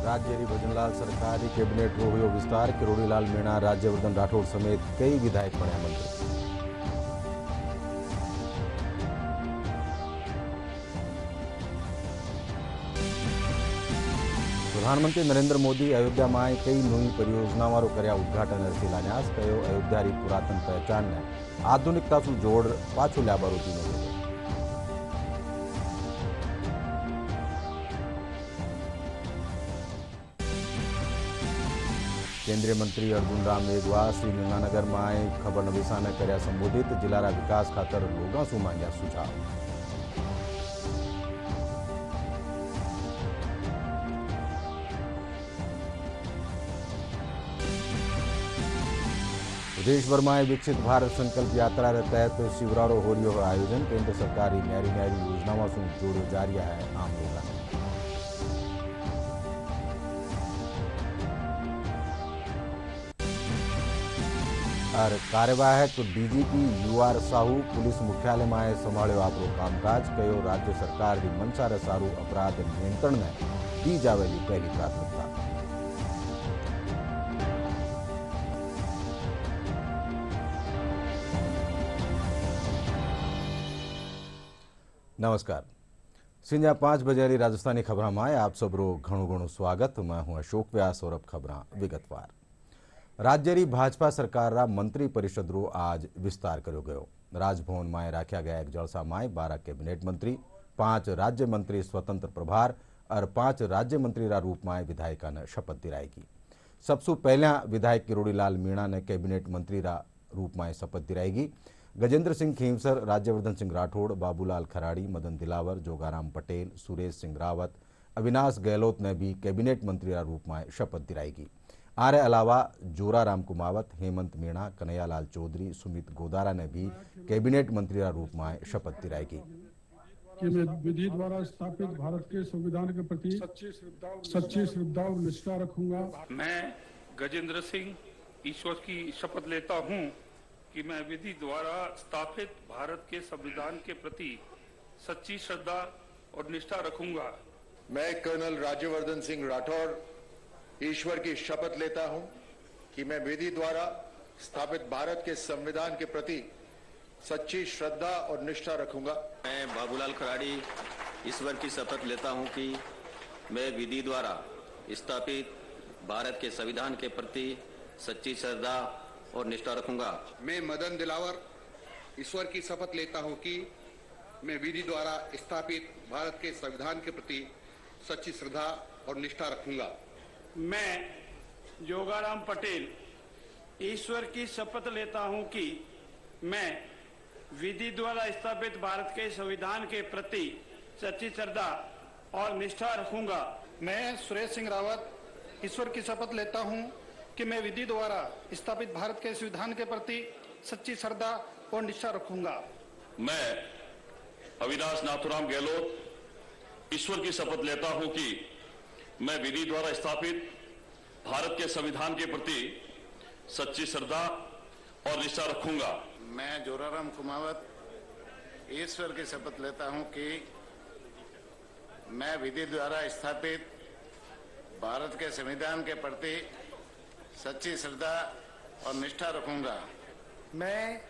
राज्य भजनलाल सरकारी कैबिनेट रो हुयो विस्तार। किरोड़ीलाल मीणा, राज्यवर्धन राठौड़ समेत कई विधायक बण्या मंत्री। प्रधानमंत्री नरेंद्र मोदी अयोध्या में कई नवी परियोजनाओं कर्या उद्घाटन और शिलान्यास। कयो अयोध्या री पुरातन पहचान ने आधुनिकता से जोड़ पाछो ल्याबारो दीनो कह्यो। केंद्रीय मंत्री अर्जुन राम मेघवाल श्रीगंगानगर में खबरनवीसा ने कर्या संबोधित। जिला विकास खातर लोगों से मांग्या सुझाव। देश भर में विकसित भारत संकल्प यात्रा के तहत शिवरारो हो रही आयोजन। केंद्र सरकार की न्यारी न्यारी योजनाओं से जोड़ो जा रहा है आम लोग। और कार्यवाहक डीजीपी यूआर साहू पुलिस मुख्यालय में संभाळ्यो आपरो कामकाज। कयो राज्य सरकार की मंशा रे सारू अपराध नियंत्रण ने दी जावेली पहली प्राथमिकता। नमस्कार। संजा 5 बजे राजस्थानी खबर में आप सबरो घणु स्वागत। मैं हूं अशोक व्यास और अब खबर विगतवार। राज्य की भाजपा सरकार रा मंत्री परिषद रो आज विस्तार करो गयो। राजभवन में राख्या गया एक जलसा में 12 कैबिनेट मंत्री, 5 राज्य मंत्री स्वतंत्र प्रभार और 5 राज्य मंत्री रा रूप में विधायिका ने शपथ दिलाएगी। सबसे पहला विधायक किरोड़ीलाल मीणा ने कैबिनेट मंत्री रा रूप में शपथ दिलाएगी। गजेंद्र सिंह खींवसर, राज्यवर्धन सिंह राठौड़, बाबूलाल खराड़ी, मदन दिलावर, जोगाराम पटेल, सुरेश सिंह रावत, अविनाश गहलोत ने भी कैबिनेट मंत्री रा रूप में शपथ दिलाएगी। आरे अलावा जोराराम कुमावत, हेमंत मीणा, कन्हैयालाल चौधरी, सुमित गोदारा ने भी कैबिनेट मंत्री रा रूप में शपथ दिलाएगी। कि मैं विधि द्वारा स्थापित भारत के संविधान के प्रति सच्ची श्रद्धा और निष्ठा रखूंगा। मैं गजेंद्र सिंह ईश्वर की शपथ लेता हूं कि मैं विधि द्वारा स्थापित भारत के संविधान के प्रति सच्ची श्रद्धा और निष्ठा रखूंगा। मैं कर्नल राज्यवर्धन सिंह राठौड़ ईश्वर की शपथ लेता हूं कि मैं विधि द्वारा स्थापित भारत के संविधान के प्रति सच्ची श्रद्धा और निष्ठा रखूंगा। मैं बाबूलाल खराड़ी ईश्वर की शपथ लेता हूं कि मैं विधि द्वारा स्थापित भारत के संविधान के प्रति सच्ची श्रद्धा और निष्ठा रखूंगा। मैं मदन दिलावर ईश्वर की शपथ लेता हूं कि मैं विधि द्वारा स्थापित भारत के संविधान के प्रति सच्ची श्रद्धा और निष्ठा रखूंगा। मैं जोगाराम पटेल ईश्वर की शपथ लेता हूं कि मैं विधि द्वारा स्थापित भारत के संविधान के प्रति सच्ची श्रद्धा और निष्ठा रखूंगा। मैं सुरेश सिंह रावत ईश्वर की शपथ लेता हूं कि मैं विधि द्वारा स्थापित भारत के संविधान के प्रति सच्ची श्रद्धा और निष्ठा रखूंगा। मैं अविनाश नाथुराम गहलोत ईश्वर की शपथ लेता हूं कि मैं विधि द्वारा स्थापित भारत के संविधान के प्रति सच्ची श्रद्धा और निष्ठा रखूंगा। मैं जोराराम कुमावत ईश्वर की शपथ लेता हूं कि मैं विधि द्वारा स्थापित भारत के संविधान के प्रति सच्ची श्रद्धा और निष्ठा रखूंगा। मैं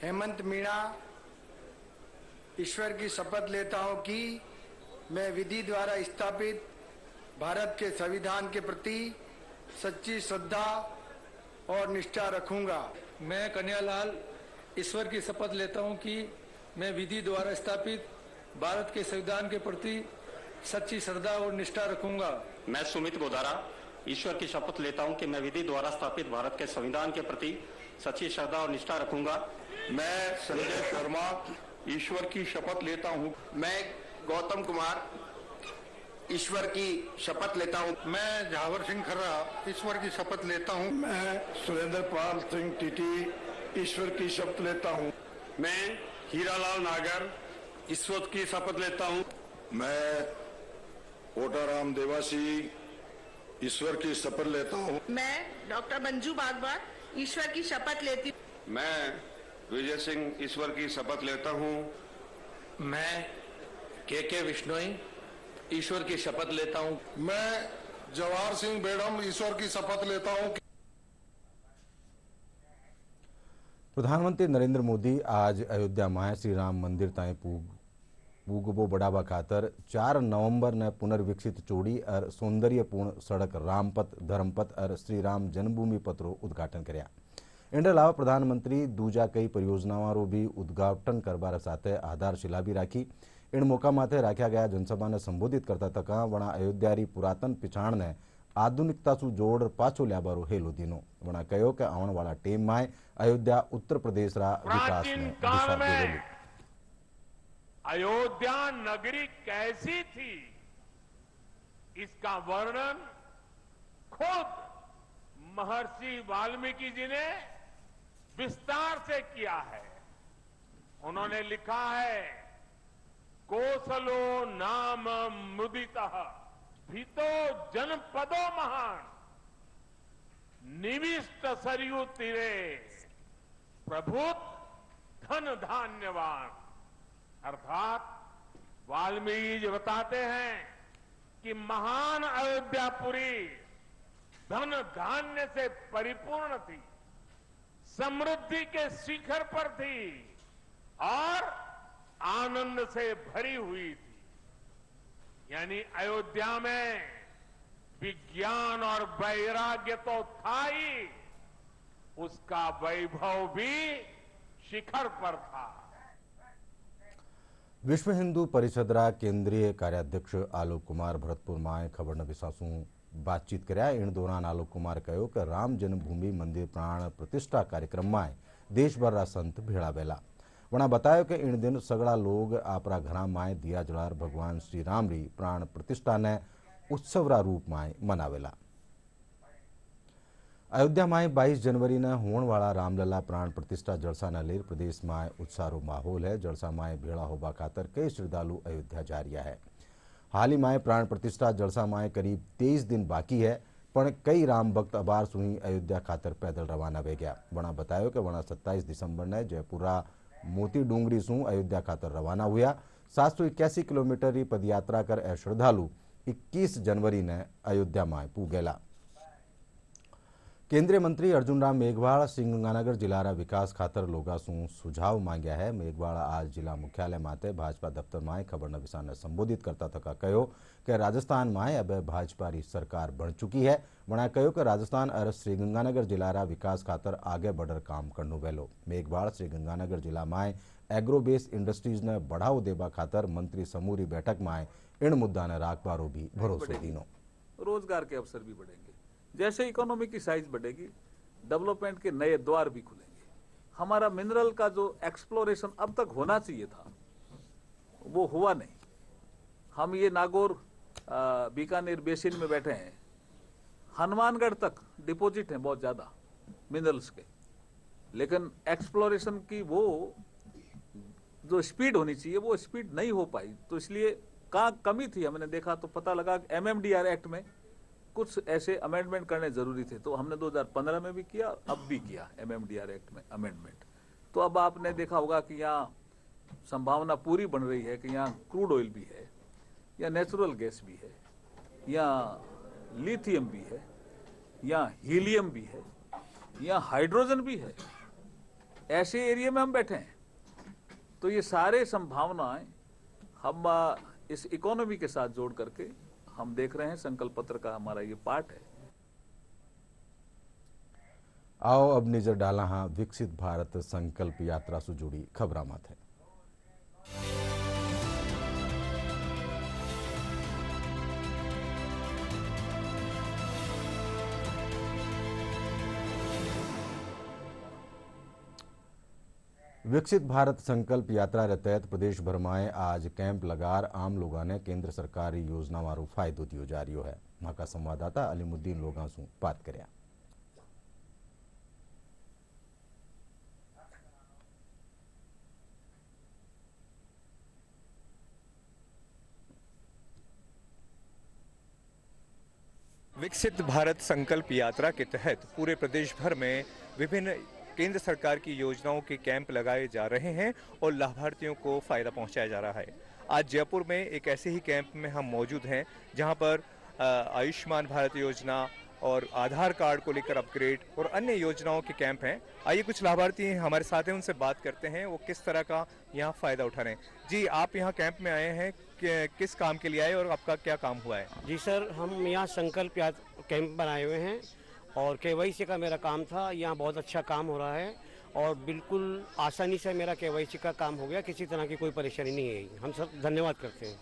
हेमंत मीणा ईश्वर की शपथ लेता हूं कि मैं विधि द्वारा स्थापित भारत के संविधान के प्रति सच्ची श्रद्धा और निष्ठा रखूंगा। मैं कन्हैयालाल ईश्वर की शपथ लेता हूं कि मैं विधि द्वारा स्थापित भारत के संविधान के प्रति सच्ची श्रद्धा और निष्ठा रखूंगा। मैं सुमित गोदारा ईश्वर की शपथ लेता हूं कि मैं विधि द्वारा स्थापित भारत के संविधान के प्रति सच्ची श्रद्धा और निष्ठा रखूंगा। मैं संजय शर्मा ईश्वर की शपथ लेता हूं। मैं गौतम कुमार ईश्वर की शपथ लेता हूं। मैं झावर सिंह खर्रा ईश्वर की शपथ लेता हूं। मैं सुरेंद्र पाल सिंह टीटी ईश्वर की शपथ लेता हूं। मैं हीरालाल नागर ईश्वर की शपथ लेता हूं। मैं कोटाराम देवासी ईश्वर की शपथ लेता हूं। मैं डॉक्टर मंजू बागवान ईश्वर की शपथ लेती हूं। मैं विजय सिंह ईश्वर की शपथ लेता हूं। मैं के विश्नोई ईश्वर की शपथ लेता हूं। मैं जवाहर सिंह बेडम ईश्वर की शपथ लेता हूं कि प्रधानमंत्री नरेंद्र मोदी आज अयोध्या में श्री राम मंदिर ताई पूगबो बढ़ावा खातर 4 नवंबर ने पुनर्विकसित चौड़ी और सौंदर्यपूर्ण सड़क रामपथ धर्मपथ और श्री राम जन्मभूमि पथरो उद्घाटन कर्या। इनके अलावा प्रधानमंत्री दूजा कई परियोजनाओं भी उद्घाटन करवा साथे आधारशिला भी राखी। इन मौका माथे राख्या गया जनसभा ने संबोधित करता तका वणा अयोध्यारी पुरातन पिछाण ने आधुनिकता सु जोड़ पाछो ल्याबारो हेलो दीनो। वणा कहो कि आने वाला टेम में अयोध्या उत्तर प्रदेश रा विकास में दिशा देवेली। अयोध्या नगरी कैसी थी इसका वर्णन खुद महर्षि वाल्मीकि जी ने विस्तार से किया है। उन्होंने लिखा है, कोसलो नाम मुदितः भीतो जनपदो महान निविष्ट सरयू तीरे प्रभुत धन धान्यवान। अर्थात वाल्मीकि जी बताते हैं कि महान अयोध्यापुरी धन धान्य से परिपूर्ण थी, समृद्धि के शिखर पर थी और आनंद से भरी हुई थी। यानी अयोध्या में विज्ञान और वैराग्य तो था ही, उसका वैभव भी शिखर पर था। विश्व हिंदू परिषद रा केंद्रीय कार्याध्यक्ष आलोक कुमार भरतपुर में खबर विसासू बातचीत कर्या। इन दौरान आलोक कुमार कहो कि राम जन्मभूमि मंदिर प्राण प्रतिष्ठा कार्यक्रम में देशभर रा संत भेड़ा वेला। वणा बतायो कि इन दिन सगड़ा लोग आपरा घरा में दिया जलार भगवान श्री राम री प्राण प्रतिष्ठा ने उत्सव रा रूप में मनावेला। अयोध्या में 22 जनवरी ने होने वाला रामलला प्राण प्रतिष्ठा जलसा न लेर प्रदेश में उत्साह माहौल है। जलसा में भेड़ा होबा खातर कई श्रद्धालु अयोध्या जा रहा है। हाल ही में प्राण प्रतिष्ठा जलसा में करीब 23 दिन बाकी है, पण कई राम भक्त अबार सुही अयोध्या खातर पैदल रवाना वे गया। वणा बतायो कि वणा 27 दिसंबर ने जयपुरा मोती डूंगरी सू अयोध्या खातर रवाना हुआ। 781 किलोमीटर की पदयात्रा कर ए श्रद्धालु 21 जनवरी ने अयोध्या में पूगेला। केंद्रीय मंत्री अर्जुन राम मेघवाल श्रीगंगानगर जिला विकास खातर लोगा सू सुझाव मांग्या है। मेघवाल आज जिला मुख्यालय माते भाजपा दफ्तर में खबर विसा ने संबोधित करता थका कहो कि राजस्थान में अब भाजपा री सरकार बन चुकी है। वणा कहो कि राजस्थान और श्रीगंगानगर जिला विकास खातर आगे बढ़र काम करनो वेलो। मेघवाल श्रीगंगानगर जिला में एग्रोबेस इंडस्ट्रीज ने बढ़ावो देवा खातर मंत्री समूह री बैठक में इन मुद्दा ने राखबारो भी भरोसो दीनो। रोजगार के अवसर भी बढ़ेंगे, जैसे इकोनॉमी की साइज बढ़ेगी, डेवलपमेंट के नए द्वार भी खुलेंगे। हमारा मिनरल का जो एक्सप्लोरेशन अब तक होना चाहिए था वो हुआ नहीं। हम ये नागौर बीकानेर बेसिन में बैठे हैं, हनुमानगढ़ तक डिपॉजिट है बहुत ज्यादा मिनरल्स के, लेकिन एक्सप्लोरेशन की वो जो स्पीड होनी चाहिए वो स्पीड नहीं हो पाई। तो इसलिए कहाँ कमी थी हमने देखा तो पता लगा कि MMDR एक्ट में कुछ ऐसे अमेंडमेंट करने जरूरी थे। तो हमने 2015 में भी किया, अब भी किया MMDR एक्ट में अमेंडमेंट। तो अब आपने देखा होगा कि यहाँ संभावना पूरी बन रही है कि यहाँ क्रूड ऑयल भी है, या नेचुरल गैस भी है, या लिथियम भी है, या हीलियम भी है, या हाइड्रोजन भी है। ऐसे एरिया में हम बैठे हैं। तो ये सारे संभावनाएं हम इस इकोनॉमी के साथ जोड़ करके हम देख रहे हैं। संकल्प पत्र का हमारा ये पार्ट है। आओ अब नजर डाला हाँ विकसित भारत संकल्प यात्रा से जुड़ी खबर मत है। विकसित भारत संकल्प यात्रा के तहत प्रदेश भर में आज कैंप लगार आम लोगों ने केंद्र सरकारी योजना वालों फायदो दियो जा रही है। वहां का संवाददाता अलीमुद्दीन लोगों से बात कर्या। विकसित भारत संकल्प यात्रा के तहत पूरे प्रदेश भर में विभिन्न केंद्र सरकार की योजनाओं के कैंप लगाए जा रहे हैं और लाभार्थियों को फायदा पहुंचाया जा रहा है। आज जयपुर में एक ऐसे ही कैंप में हम मौजूद हैं जहां पर आयुष्मान भारत योजना और आधार कार्ड को लेकर अपग्रेड और अन्य योजनाओं के कैंप हैं। आइए कुछ लाभार्थी हमारे साथ हैं, उनसे बात करते हैं वो किस तरह का यहाँ फ़ायदा उठा रहे हैं। जी, आप यहाँ कैंप में आए हैं, किस काम के लिए आए और आपका क्या काम हुआ है? जी सर, हम यहाँ संकल्प कैंप बनाए हुए हैं और KYC का मेरा काम था। यहाँ बहुत अच्छा काम हो रहा है और बिल्कुल आसानी से मेरा KYC का काम हो गया, किसी तरह की कोई परेशानी नहीं है। हम सब धन्यवाद करते हैं।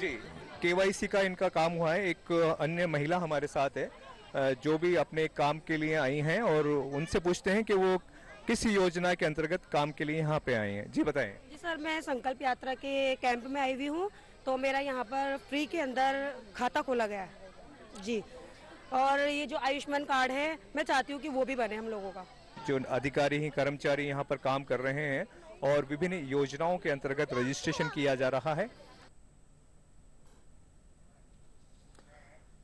जी, KYC का इनका काम हुआ है। एक अन्य महिला हमारे साथ है जो भी अपने काम के लिए आई हैं और उनसे पूछते हैं कि वो किस योजना के अंतर्गत काम के लिए यहाँ पे आए हैं। जी बताएं। जी सर, मैं संकल्प यात्रा के कैंप में आई हुई हूँ, तो मेरा यहाँ पर फ्री के अंदर खाता खोला गया है जी। और ये जो आयुष्मान कार्ड है, मैं चाहती हूँ कि वो भी बने हम लोगों का। जो अधिकारी ही कर्मचारी यहाँ पर काम कर रहे हैं और विभिन्न योजनाओं के अंतर्गत रजिस्ट्रेशन किया जा रहा है।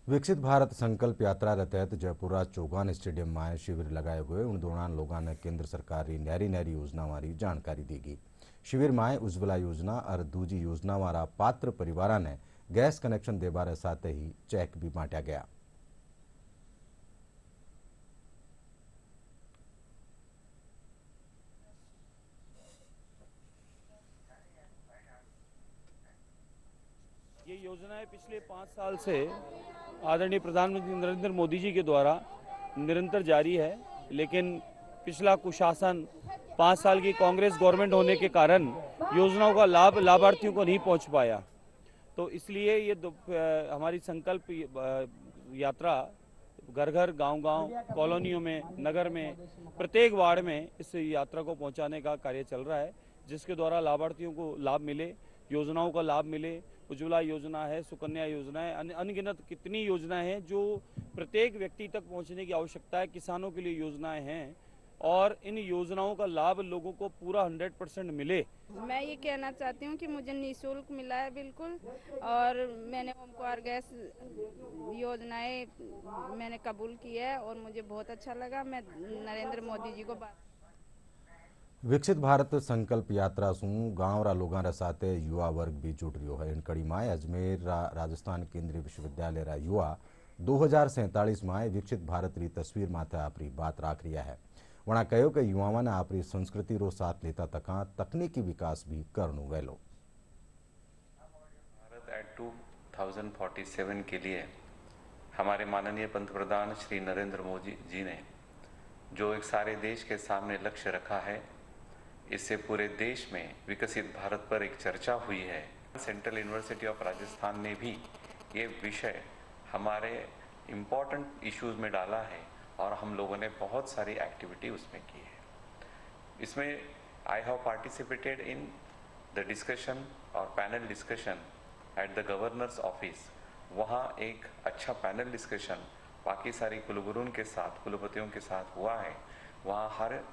विकसित भारत संकल्प यात्रा के तहत जयपुरा चौगान स्टेडियम में शिविर लगाए हुए उन दौरान लोगों ने केंद्र सरकार की नैरी नैरी योजना वाली जानकारी दी गई। शिविर में उज्ज्वला योजना और दूजी योजना वाला पात्र परिवार ने गैस कनेक्शन दे बारे साथ ही चेक भी बांटा गया। ये योजनाएं पिछले 5 साल से आदरणीय प्रधानमंत्री नरेंद्र मोदी जी के द्वारा निरंतर जारी है, लेकिन पिछला कुशासन 5 साल की कांग्रेस गवर्नमेंट होने के कारण योजनाओं का लाभ लाभार्थियों को नहीं पहुंच पाया। तो इसलिए ये हमारी संकल्प यात्रा घर घर, गांव-गांव, कॉलोनियों में, नगर में, प्रत्येक वार्ड में इस यात्रा को पहुंचाने का कार्य चल रहा है, जिसके द्वारा लाभार्थियों को लाभ मिले, योजनाओं का लाभ मिले। उज्ज्वला योजना है, सुकन्या योजना है, अनगिनत कितनी योजनाएं हैं जो प्रत्येक व्यक्ति तक पहुंचने की आवश्यकता है। किसानों के लिए योजनाएं हैं और इन योजनाओं का लाभ लोगों को पूरा 100% मिले। मैं ये कहना चाहती हूँ कि मुझे निःशुल्क मिला है बिल्कुल, और मैंने ओमकार गैस योजनाएं मैंने कबूल की है और मुझे बहुत अच्छा लगा। मैं नरेंद्र मोदी जी को विकसित भारत संकल्प यात्रा सु गाँव रा लोगों रा साथे युवा वर्ग भी जुड़ रहा है। इन कड़ी में अजमेर राजस्थान केंद्रीय विश्वविद्यालय रा युवा 2047 में विकसित भारत री तस्वीर माथे आपरी बात राख रहा है। वणा कहो कि युवाओं ने आपरी संस्कृति रो साथ लेता तका तकनीकी विकास भी करनो वेलो। भारत एट 2047 के लिए हमारे माननीय पंतप्रधान श्री नरेंद्र मोदी जी ने जो एक सारे देश के सामने लक्ष्य रखा है, इससे पूरे देश में विकसित भारत पर एक चर्चा हुई है। सेंट्रल यूनिवर्सिटी ऑफ राजस्थान ने भी ये विषय हमारे इम्पोर्टेंट इश्यूज में डाला है और हम लोगों ने बहुत सारी एक्टिविटी उसमें की है। इसमें I have participated in the discussion और panel discussion at the governor's office. वहाँ एक अच्छा पैनल डिस्कशन बाकी सारी कुलगुरुओं के साथ, कुलपतियों के साथ हुआ है। वहाँ हर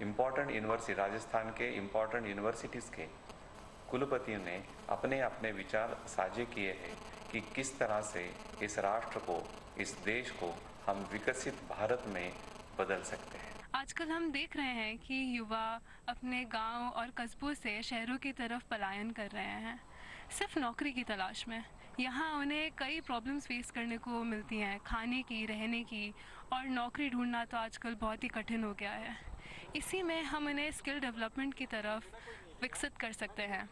इम्पॉर्टेंट यूनिवर्सिटी, राजस्थान के इम्पॉर्टेंट यूनिवर्सिटीज़ के कुलपतियों ने अपने अपने विचार साझे किए हैं कि किस तरह से इस राष्ट्र को, इस देश को हम विकसित भारत में बदल सकते हैं। आजकल हम देख रहे हैं कि युवा अपने गांव और कस्बों से शहरों की तरफ पलायन कर रहे हैं, सिर्फ नौकरी की तलाश में। यहाँ उन्हें कई प्रॉब्लम्स फेस करने को मिलती हैं, खाने की, रहने की, और नौकरी ढूंढना तो आजकल बहुत ही कठिन हो गया है। इसी में हम उन्हें स्किल डेवलपमेंट की तरफ विकसित कर सकते हैं,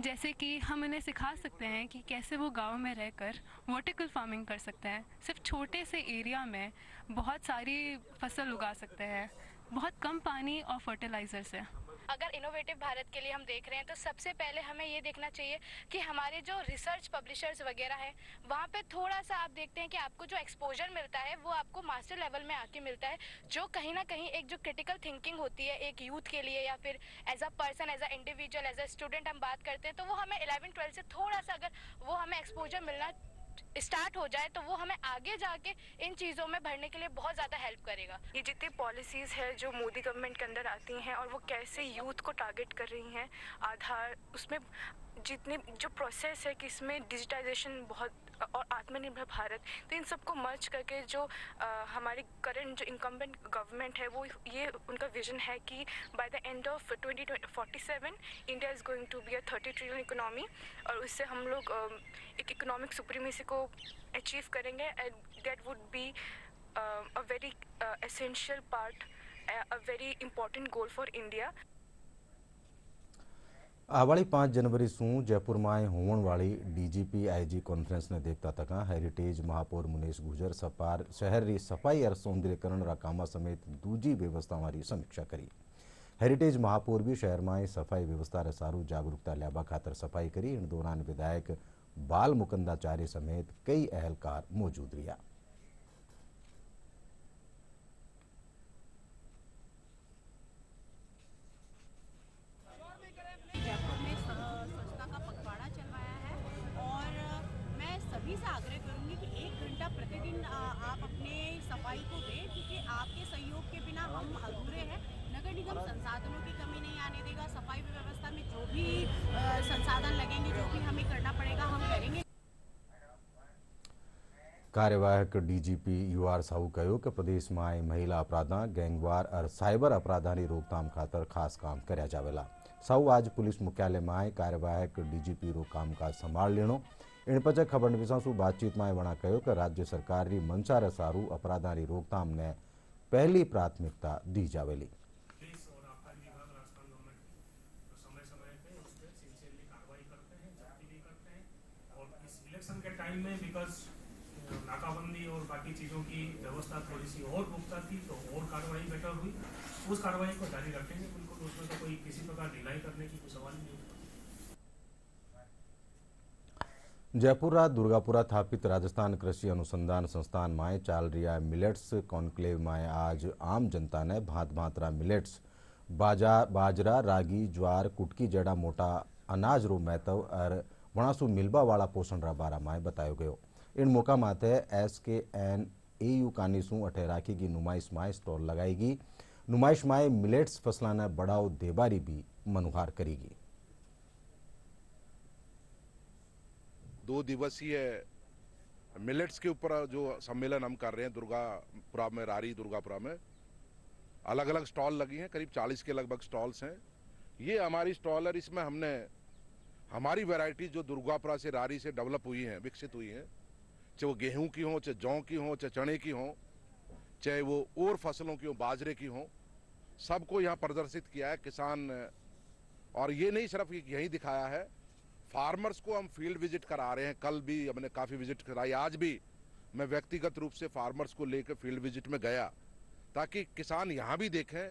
जैसे कि हम उन्हें सिखा सकते हैं कि कैसे वो गांव में रहकर वर्टिकल फार्मिंग कर सकते हैं। सिर्फ छोटे से एरिया में बहुत सारी फसल उगा सकते हैं, बहुत कम पानी और फर्टिलाइज़र से। अगर इनोवेटिव भारत के लिए हम देख रहे हैं तो सबसे पहले हमें ये देखना चाहिए कि हमारे जो रिसर्च पब्लिशर्स वगैरह हैं वहाँ पे थोड़ा सा आप देखते हैं कि आपको जो एक्सपोजर मिलता है वो आपको मास्टर लेवल में आके मिलता है, जो कहीं ना कहीं एक जो क्रिटिकल थिंकिंग होती है एक यूथ के लिए या फिर as a person, as a individual, as a student हम बात करते हैं, तो वो हमें 11-12 से थोड़ा सा अगर वो हमें एक्सपोजर मिलना स्टार्ट हो जाए तो वो हमें आगे जाके इन चीज़ों में भरने के लिए बहुत ज़्यादा हेल्प करेगा। ये जितनी पॉलिसीज़ है जो मोदी गवर्नमेंट के अंदर आती हैं और वो कैसे यूथ को टारगेट कर रही हैं, आधार, उसमें जितने जो प्रोसेस है कि इसमें डिजिटाइजेशन बहुत और आत्मनिर्भर भारत, तो इन सबको मर्ज करके जो हमारी करंट जो इनकम्बेंट गवर्नमेंट है वो ये उनका विजन है कि by the end of 2047 India is going to be a 30 trillion economy, और उससे हम लोग एक इकोनॉमिक सुप्रीमेसी को अचीव करेंगे। And that would be a very essential part, a very important goal for India. आवाड़ी 5 जनवरी सूं जयपुर में होवण वाली डीजीपी आईजी कॉन्फ्रेंस ने देखता तक हेरिटेज महापौर मुनेश गुजर सपार शहर की सफाई और सौंदर्यकरण रा कामा समेत दूजी व्यवस्थाओं की समीक्षा करी। हेरिटेज महापौर भी शहर में सफाई व्यवस्था रे सारू जागरूकता ल्याबा खातर सफाई करी। इन दौरान विधायक बाल मुकंदाचार्य समेत कई अहलकार मौजूद रहा। सभी से आग्रह करूंगी कि 1 घंटा प्रतिदिन आप अपने सफाई को दें, क्योंकि आपके सहयोग के बिना हम अधूरे हैं। नगर निगम संसाधनों की कमी नहीं आने देगा। सफाई व्यवस्था में जो भी संसाधन लगेंगे, जो भी हमें करना पड़ेगा, हम करेंगे। कार्यवाहक डीजीपी यूआर साहू कहो कि प्रदेश में महिला अपराधा, गैंगवार और साइबर अपराधा की रोकथाम खातर खास काम कर्या जावेला। साहू आज पुलिस मुख्यालय में कार्यवाहक डीजीपी रो कामकाज संभाल लेनो। इन पछे खबरनवीसों सु बातचीत में वणा कहो कि राज्य सरकार की मंशा रे सारू अपराधा की रोकथाम ने पहली प्राथमिकता दी जावेली। नाकाबंदी और बाकी चीज़ों की व्यवस्था थोड़ी सी और पुख्ता थी तो और कार्रवाई बेटर हुई। उस कार्रवाई को जारी रखेंगे बिल्कुल, उसमें तो कोई किसी प्रकार ढिलाई करने की कोई सवाल नहीं होगा। जयपुरा दुर्गापुरा स्थापित राजस्थान कृषि अनुसंधान संस्थान में चाल रहा मिलेट्स कॉन्क्लेव में आज आम जनता ने भांत भांतरा मिलेट्स बाजरा, रागी, ज्वार, कुटकी जेड़ा मोटा अनाज रो महत्व और वणासु मिलबा वाला पोषण रा बारा में बतायो गयो। इन मौका माथे SKNAU कानीसू अठे राखी की नुमाइश में स्टॉल लगाएगी। नुमाइश में मिलेट्स फसला ने बढ़ाव देबारी भी मनुहार करेगी। 2 दिवसीय मिलेट्स के ऊपर जो सम्मेलन हम कर रहे हैं दुर्गापुरा में, रारी दुर्गापुरा में अलग अलग स्टॉल लगी हैं, करीब 40 के लगभग स्टॉल्स हैं। ये हमारी स्टॉल है, इसमें हमने हमारी वैरायटी जो दुर्गापुरा से, रारी से डेवलप हुई हैं, विकसित हुई हैं, चाहे वो गेहूं की हो, चाहे जौ की हो, चाहे चने की हो, चाहे वो और फसलों की हो, बाजरे की हो, सबको यहाँ प्रदर्शित किया है किसान। और ये नहीं सिर्फ यही दिखाया है, फार्मर्स को हम फील्ड विजिट करा रहे हैं। कल भी हमने काफ़ी विजिट कराई, आज भी मैं व्यक्तिगत रूप से फार्मर्स को लेकर फील्ड विजिट में गया ताकि किसान यहाँ भी देखें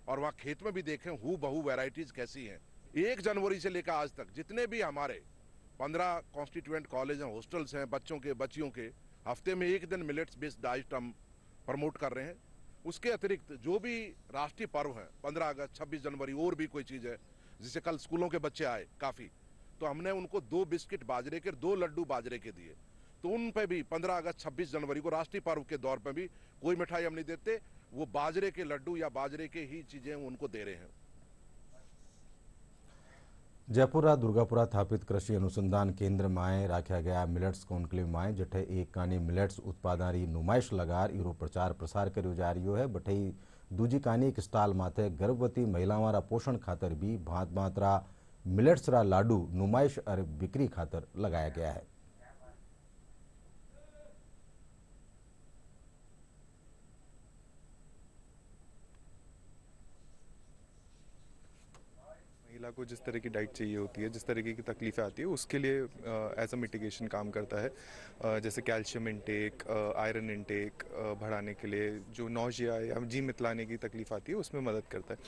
और वहाँ खेत में भी देखें हू बहू वैरायटीज़ कैसी हैं। 1 जनवरी से लेकर आज तक जितने भी हमारे 15 कॉन्स्टिट्यूएंट कॉलेज हैं, हॉस्टल्स हैं, बच्चियों के हफ्ते में 1 दिन मिलेट्स बेस्ड डाइट हम प्रमोट कर रहे हैं। उसके अतिरिक्त जो भी राष्ट्रीय पर्व हैं, 15 अगस्त, 26 जनवरी, और भी कोई चीज़ है, जैसे कल स्कूलों के बच्चे आए काफ़ी, तो हमने उनको 2 बिस्किट बाजरे के, 2 लड्डू बाजरे के दिए। तो उन पे भी 15 अगस्त, 26 जनवरी को राष्ट्रीय पर्व के दौर पे भी कोई मिठाई हम नहीं देते, वो बाजरे के लड्डू या बाजरे के ही चीज़ें उनको दे रहे हैं। जयपुरा दुर्गापुरा स्थापित कृषि अनुसंधान केंद्र में रखा गया मिलेट्स कॉन्क्लेव में जठे एक कानी मिलेट्स उत्पादन की नुमाइश लगार इरो प्रचार प्रसार करो जा रही है। बठे दूजी कानी एक स्टॉल माथे गर्भवती महिलाओं रा पोषण खातर भी भांत भांतरा मिलेट्स रा लाडू नुमाइश और बिक्री खातर लगाया गया है। महिला को जिस तरह की डाइट चाहिए होती है, जिस तरीके की तकलीफें आती है, उसके लिए एज अ मिटिगेशन काम करता है। जैसे कैल्शियम इंटेक, आयरन इंटेक बढ़ाने के लिए, जो नौजिया या जी मितलाने की तकलीफ आती है उसमें मदद करता है।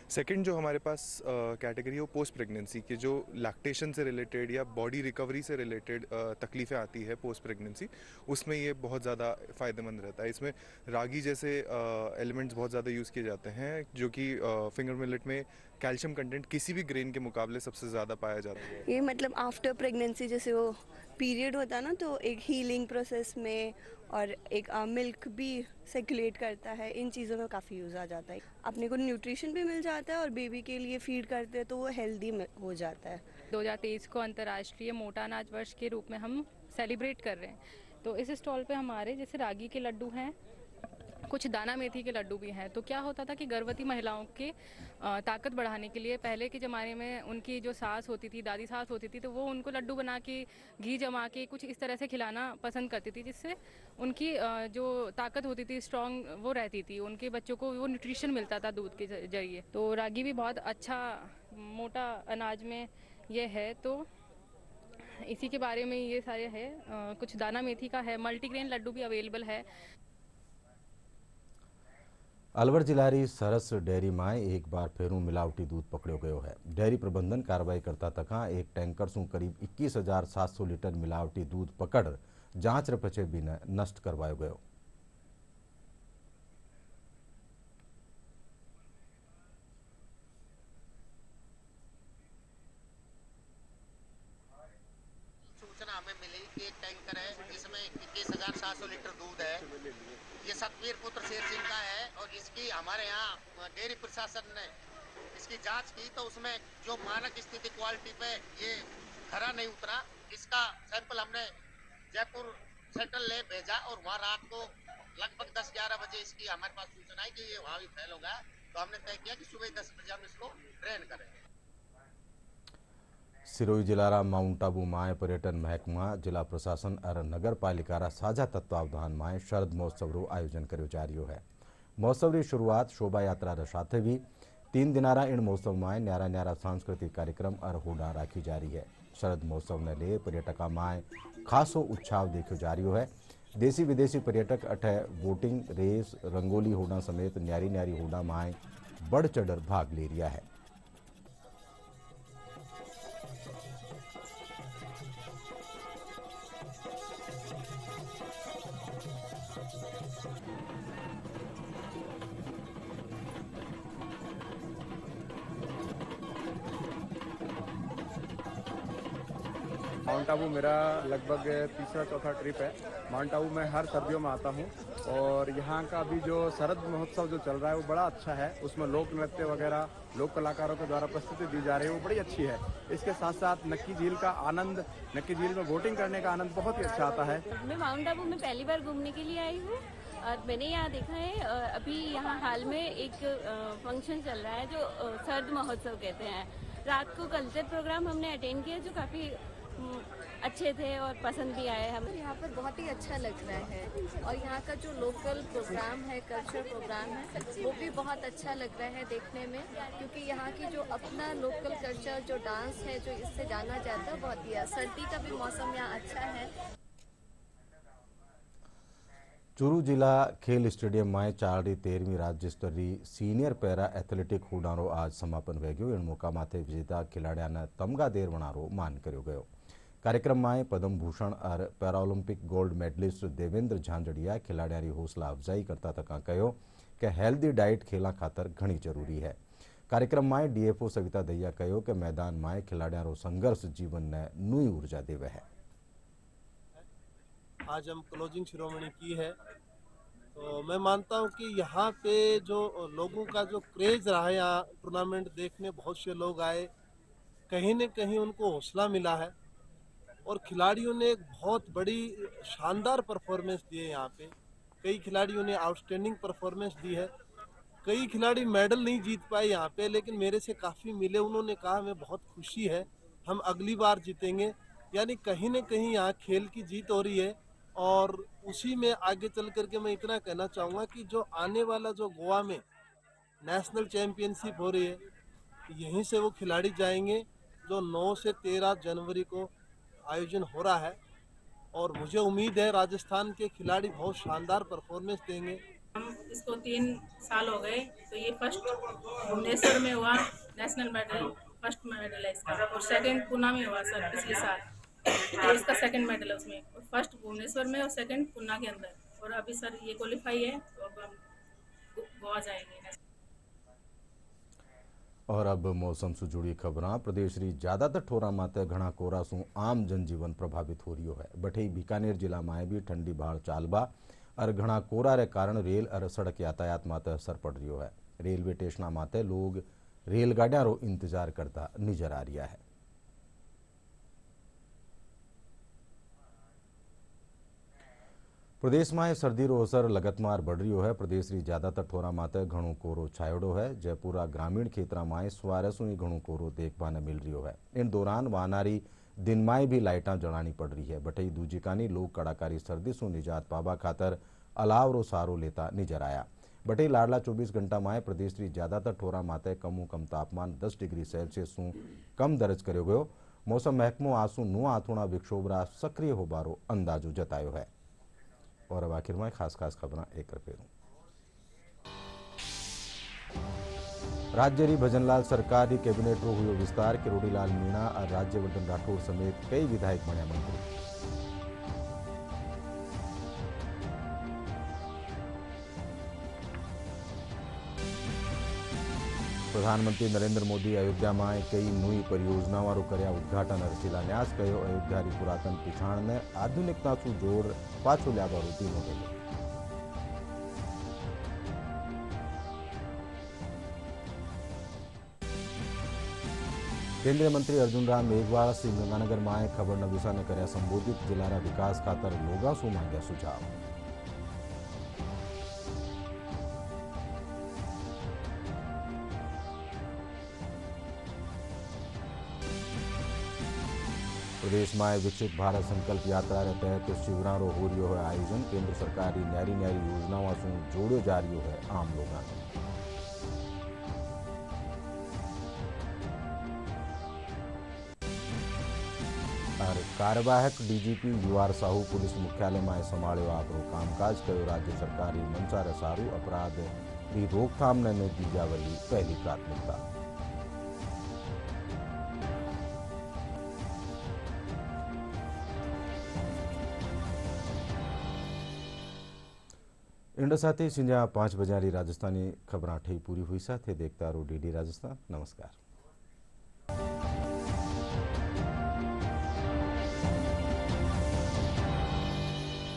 सेकंड जो हमारे पास कैटेगरी है वो पोस्ट प्रेगनेंसी की, जो लैक्टेशन से रिलेटेड या बॉडी रिकवरी से रिलेटेड तकलीफें आती है पोस्ट प्रेगनेंसी, उसमें ये बहुत ज़्यादा फ़ायदेमंद रहता है। इसमें रागी जैसे एलिमेंट्स बहुत ज़्यादा यूज़ किए जाते हैं, जो कि फिंगर मिलेट में कैल्शियम कंटेंट किसी भी ग्रेन के मुकाबले सबसे ज़्यादा पाया जाता है। ये मतलब आफ्टर प्रेगनेंसी जैसे वो पीरियड होता है ना, तो एक हीलिंग प्रोसेस में और एक मिल्क भी सर्कुलेट करता है, इन चीज़ों में काफ़ी यूज़ आ जाता है। अपने को न्यूट्रिशन भी मिल जाता है और बेबी के लिए फीड करते हैं तो वो हेल्दी हो जाता है। 2023 को अंतर्राष्ट्रीय मोटा अनाज वर्ष के रूप में हम सेलिब्रेट कर रहे हैं। तो इस स्टॉल पे हमारे जैसे रागी के लड्डू हैं, कुछ दाना मेथी के लड्डू भी हैं। तो क्या होता था कि गर्भवती महिलाओं के ताकत बढ़ाने के लिए पहले के ज़माने में उनकी जो सास होती थी, दादी सास होती थी, तो वो उनको लड्डू बना के घी जमा के कुछ इस तरह से खिलाना पसंद करती थी, जिससे उनकी जो ताकत होती थी, स्ट्रॉन्ग वो रहती थी, उनके बच्चों को वो न्यूट्रिशन मिलता था दूध के जरिए। तो रागी भी बहुत अच्छा मोटा अनाज में ये है, तो इसी के बारे में ये सारे है। कुछ दाना मेथी का है, मल्टीग्रेन लड्डू भी अवेलेबल है। अलवर जिलारी सरस डेयरी में एक बार फेरू मिलावटी दूध पकड़ो गयो है। डेयरी प्रबंधन कार्रवाई करता तका एक टैंकर से करीब 21,700 लीटर मिलावटी दूध पकड़ जांच पछे भी नष्ट करवायो गयो। सूचना हमें मिली कि एक टैंकर है जिसमें 21,700 लीटर दूध है। ये सतवीर पुत्र शेर सिंह का है और इसकी हमारे यहाँ डेयरी प्रशासन ने इसकी जांच की तो उसमें जो मानक स्थिति क्वालिटी पे ये खरा नहीं उतरा। इसका सैंपल हमने जयपुर सेंट्रल लैब भेजा और वहाँ रात को लगभग 10-11 बजे इसकी हमारे पास सूचना आई कि ये वहाँ भी फेल हो गया। तो हमने तय किया कि सुबह 10 बजे हम इसको ट्रेन करें। सिरोही जिला माउंट आबू में पर्यटन महकमा, जिला प्रशासन और नगर पालिका साझा तत्वावधान में शरद महोत्सव रो आयोजन करो जा रही है। महोत्सव की शुरुआत शोभा यात्रा साथ भी 3 दिनारा इन महोत्सव में न्यारा न्यारा सांस्कृतिक कार्यक्रम और होड़ा राखी जा रही है। शरद महोत्सव ने ले पर्यटक में खासो उत्साह देखो जा रही है। देशी विदेशी पर्यटक अठे वोटिंग, रेस, रंगोली होड़ा समेत न्यारी न्यारी होड़ा में बढ़ चढ़ भाग ले रहा है। माउंट आबू मेरा लगभग तीसरा चौथा ट्रिप है। माउंट आबू में हर सर्दियों में आता हूँ और यहाँ का भी जो शरद महोत्सव जो चल रहा है वो बड़ा अच्छा है। उसमें लोक नृत्य वगैरह लोक कलाकारों के द्वारा प्रस्तुति दी जा रही है, वो बड़ी अच्छी है। इसके साथ साथ नक्की झील का आनंद, नक्की झील में बोटिंग करने का आनंद बहुत ही अच्छा आता है। मैं माउंट आबू में पहली बार घूमने के लिए आई हूँ और मैंने यहाँ देखा है अभी यहाँ हाल में एक फंक्शन चल रहा है जो शरद महोत्सव कहते हैं। रात को कल्चर प्रोग्राम हमने अटेंड किया जो काफ़ी अच्छे थे और पसंद भी आए हमें। यहाँ पर बहुत ही अच्छा लग रहा है और यहाँ का जो लोकल प्रोग्राम है, कल्चर प्रोग्राम है, वो भी बहुत अच्छा लग रहा है देखने में, क्योंकि यहाँ की जो अपना लोकल कल्चर जो डांस है जो इससे जाना जाता है बहुत ही। सर्दी का भी मौसम यहाँ अच्छा है। चूरू जिला खेल स्टेडियम में चाल रही 13वीं राज्य स्तरीय सीनियर पैरा एथलेटिक होडारो आज समापन वे गयो। इन मौका माथे विजेता खिलाड़िया ने तमगा देरवणारो मान करो गयो। कार्यक्रम में पद्म भूषण और पैराओलंपिक गोल्ड मेडलिस्ट देवेंद्र झांझड़िया खिलाड़िया की हौसला अफजाई करता तक कहो कि हेल्दी डाइट खेला खातर घनी जरूरी है। कार्यक्रम में डीएफओ सविता दहिया कहो कि मैदान में खिलाड़िया संघर्ष जीवन ने नई ऊर्जा देवे है। आज हम क्लोजिंग शिरोमणि की है तो मैं मानता हूं कि यहाँ पे जो लोगों का जो क्रेज रहा है, यहाँ टूर्नामेंट देखने बहुत से लोग आए, कहीं न कहीं उनको हौसला मिला है और खिलाड़ियों ने एक बहुत बड़ी शानदार परफॉर्मेंस दी है। यहाँ पे कई खिलाड़ियों ने आउटस्टैंडिंग परफॉर्मेंस दी है। कई खिलाड़ी मेडल नहीं जीत पाए यहाँ पे, लेकिन मेरे से काफ़ी मिले, उन्होंने कहा हमें बहुत खुशी है, हम अगली बार जीतेंगे। यानी कहीं न कहीं यहाँ खेल की जीत हो रही है और उसी में आगे चल करके मैं इतना कहना चाहूँगा कि जो आने वाला जो गोवा में नेशनल चैम्पियनशिप हो रही है, यहीं से वो खिलाड़ी जाएंगे जो 9 से 13 जनवरी को आयोजन हो रहा है और मुझे उम्मीद है राजस्थान के खिलाड़ी बहुत शानदार परफॉर्मेंस देंगे। हम इसको 3 साल हो गए, तो ये फर्स्ट भुवनेश्वर में हुआ नेशनल मेडल, फर्स्ट मेडल है इसका, और सेकंड पुणे में हुआ सर पिछले साल, तो इसका सेकंड मेडल है उसमें, और फर्स्ट भुवनेश्वर में और सेकंड पुणे के अंदर, और अभी सर ये क्वालिफाई है तो अब हम गोवा जाएंगे। और अब मौसम से जुड़ी खबरां। प्रदेश री ज्यादातर ठोरा माते घना कोरा सु आम जनजीवन प्रभावित हो रही है। बठे बीकानेर जिला में भी ठंडी भाड़ चालबा और घना कोरा रे कारण रेल और सड़क यातायात माते असर पड़ रही है। रेलवे स्टेशन माते लोग रेलगाड़ियां रो इंतजार करता नजर आ रहा है। प्रदेश में सर्दीरो असर लगतमार बढ़ रही है। प्रदेश की ज्यादातर ठोरा माते घणो कोरो छायोड़ो है। जयपुरा ग्रामीण क्षेत्र में सवारे ही घणो कोरो देखने मिल रही है। इन दौरान वानारी दिन में भी लाइटा जलानी पड़ रही है। बटई दूजिकानी लोग कड़ाकारी सर्दी से निजात पावा खातर अलावरो सारो लेता नजर आया। बटई लाडला 24 घंटा में प्रदेश की ज्यादातर ठोरा माते कमो कम तापमान 10 डिग्री सेल्सियस सु कम दर्ज करो गयो। मौसम महकमो आसू नो आथोड़ा विक्षोभरा सक्रिय होबारो अंदाजो जतायो है। और अब आखिर में खास खबर एक फेरू। राज्य री भजनलाल सरकार की कैबिनेट रो हुयो विस्तार। किरोड़ीलाल मीणा और राज्यवर्धन राठौड़ समेत कई विधायक बन्या मंत्री। प्रधानमंत्री नरेंद्र मोदी अयोध्या में कई नई परियोजनाओं कर्या उद्घाटन और शिलान्यास कयो। अयोध्या री पुरातन पिछाण ने आधुनिकता सु जोड़ पाछो ल्यावारो तीनो कयो। केंद्रीय मंत्री अर्जुन राम मेघवाल श्रीगंगानगर में खबर नवीसा ने कर्या संबोधित। जिला विकास खातर लोगा सु मांग्या सुझाव। प्रदेश में विकसित भारत संकल्प यात्रा के तहत शिविरों हो रही है आयोजन। केंद्र सरकार की न्यारी योजनाओं से जोड़ो जा रही है आम लोगों। और कार्यवाहक डीजीपी यूआर साहू पुलिस मुख्यालय में संभाळ्यो आपरो कामकाज कयो। राज्य सरकार की मंशा रे सारू अपराध की रोकथाम ने दी जावेली पहली प्राथमिकता। इंड साथी संजा 5 बजे राजस्थानी खबर ठई पूरी हुई। साथे देखता रहो डीडी राजस्थान। नमस्कार।